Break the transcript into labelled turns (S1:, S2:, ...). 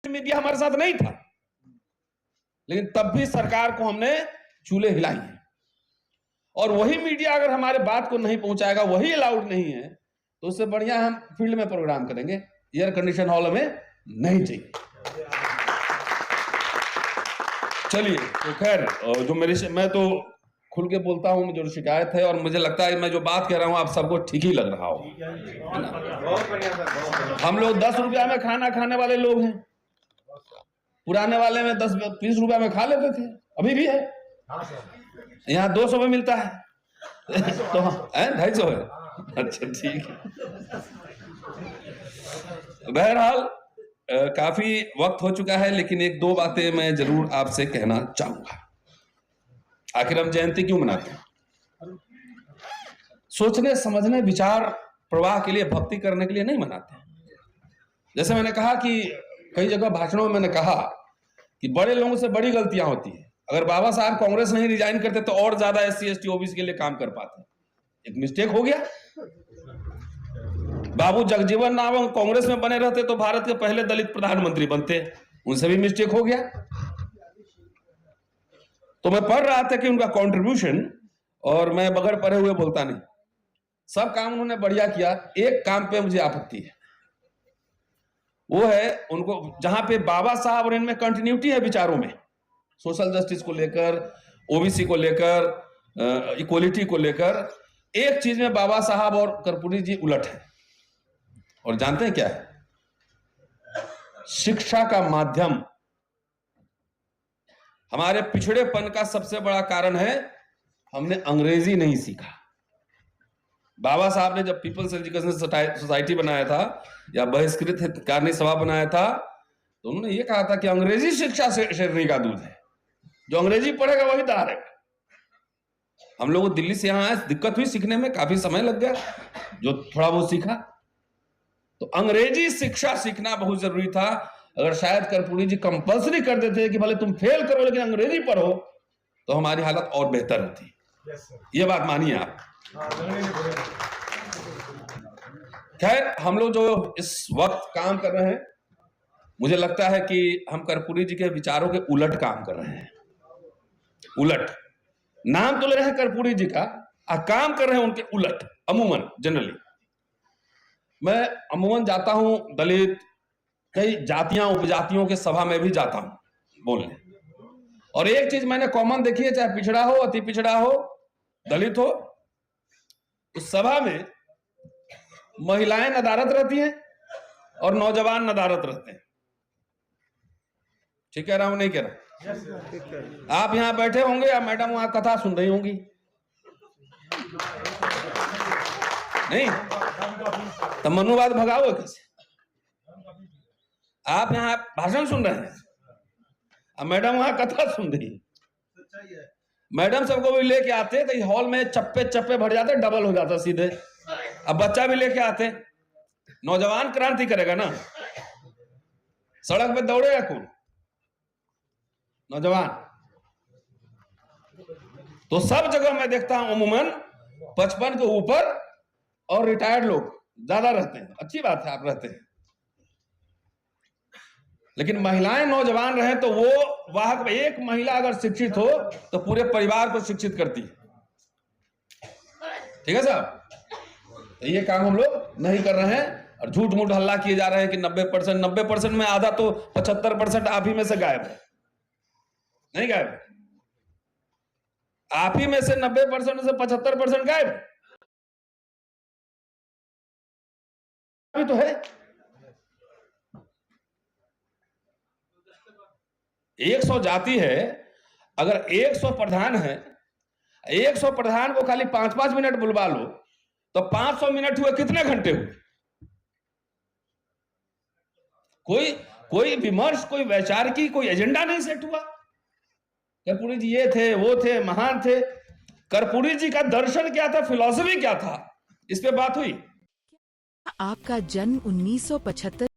S1: Media हमारे साथ नहीं था, लेकिन तब भी सरकार को हमने चूल्हे हिलाई हैं। और वही मीडिया अगर हमारे बात को नहीं पहुंचाएगा, वही अलाउड नहीं है, तो उससे बढ़िया हम फील्ड में प्रोग्राम करेंगे, एयर कंडीशन हॉल हमें नहीं चाहिए। चलिए, तो खैर जो मैं तो खुल के बोलता हूं, जो शिकायत है, और मुझे लगता है मैं जो बात कह रहा हूं आप सबको ठीक ही लग रहा हो। हम लोग 10 रुपया में खाना खाने वाले लोग हैं, पुराने वाले में 10-20 रुपया में खा लेते थे, अभी भी है। यहाँ 200 में मिलता है तो 250 है। अच्छा, ठीक है। बहरहाल काफी वक्त हो चुका है, लेकिन 1-2 बातें मैं जरूर आपसे कहना चाहूंगा। आखिर हम जयंती क्यों मनाते हैं? सोचने समझने विचार प्रवाह के लिए, भक्ति करने के लिए नहीं मनाते हैं। जैसे मैंने कहा कि कई जगह भाषणों में मैंने कहा कि बड़े लोगों से बड़ी गलतियां होती है। अगर बाबा साहब कांग्रेस नहीं रिजाइन करते तो और ज्यादा SC ST OBC के लिए काम कर पाते। एक मिस्टेक हो गया। बाबू जगजीवन राम कांग्रेस में बने रहते तो भारत के पहले दलित प्रधानमंत्री बनते, उनसे भी मिस्टेक हो गया। तो मैं पढ़ रहा था कि उनका कंट्रीब्यूशन, और मैं बगैर पढ़े हुए बोलता नहीं, सब काम उन्होंने बढ़िया किया। एक काम पे मुझे आपत्ति है, वो है उनको जहां पे बाबा साहब और इनमें कंटिन्यूटी है विचारों में, सोशल जस्टिस को लेकर, OBC को लेकर, इक्वलिटी को लेकर, एक चीज में बाबा साहब और कर्पूरी जी उलट है। और जानते हैं क्या है? शिक्षा का माध्यम। हमारे पिछड़ेपन का सबसे बड़ा कारण है हमने अंग्रेजी नहीं सीखा। बाबा साहब ने जब पीपल्स एजुकेशन सोसाइटी बनाया था या बहिष्कृत हितकारिणी सभा बनाया था, तो उन्होंने ये कहा था कि अंग्रेजी शिक्षा से शेरनी का दूध है, जो अंग्रेजी पढ़ेगा वही दारेगा। हम लोग दिल्ली से यहां आए, दिक्कत हुई सीखने में, काफी समय लग गया, जो थोड़ा बहुत सीखा। तो अंग्रेजी शिक्षा सीखना बहुत जरूरी था। अगर शायद कर्पूरी जी कंपल्सरी कर देते कि भले तुम फेल करो लेकिन अंग्रेजी पढ़ो, तो हमारी हालत और बेहतर होती। ये बात मानिए आप। खैर, हम लोग जो इस वक्त काम कर रहे हैं, मुझे लगता है कि हम कर्पूरी जी के विचारों के उलट काम कर रहे हैं। उलट नाम तो ले रहे हैं कर्पूरी जी का, काम कर रहे हैं उनके उलट। अमूमन जनरली मैं अमूमन जाता हूं दलित, कई जातियां उपजातियों के सभा में भी जाता हूं बोलने, और एक चीज मैंने कॉमन देखी है, चाहे पिछड़ा हो, अति पिछड़ा हो, दलित हो, उस सभा में महिलाएं नदारत रहती हैं और नौजवान नदारत रहते हैं। ठीक कह रहा हूं नहीं कह रहा? आप यहां बैठे होंगे या मैडम वहां कथा सुन रही होंगी, नहीं? तो मनुवाद भगाओ कैसे? आप यहां भाषण सुन रहे हैं, अब मैडम वहां कथा सुन रही है। मैडम सबको भी लेके आते तो हॉल में चप्पे चप्पे भर जाते, डबल हो जाता सीधे। अब बच्चा भी लेके आते, नौजवान क्रांति करेगा ना, सड़क पे दौड़ेगा कौन? नौजवान। तो सब जगह मैं देखता हूं अमूमन 55 के ऊपर और रिटायर्ड लोग ज्यादा रहते हैं। अच्छी बात है, आप रहते हैं, लेकिन महिलाएं नौजवान रहे तो वो वाहक, एक महिला अगर शिक्षित हो तो पूरे परिवार को शिक्षित करती है। ठीक है साहब? तो ये काम हम लोग नहीं कर रहे हैं, और झूठ मूठ हल्ला किए जा रहे हैं कि 90% में आधा तो 75% आप ही में से गायब है। नहीं गायब है, आप ही में से 90% से 75% गायब अभी तो है। 100 जाति है, अगर 100 प्रधान है, 100 प्रधान को खाली 5-5 मिनट बुलवा लो तो 500 मिनट हुए, कितने घंटे हुए? कोई विमर्श, कोई वैचारिकी, कोई एजेंडा नहीं सेट हुआ। कर्पूरी जी ये थे, वो थे, महान थे। कर्पूरी जी का दर्शन क्या था, फिलॉसफी क्या था, इस पे बात हुई।
S2: आपका जन्म 1975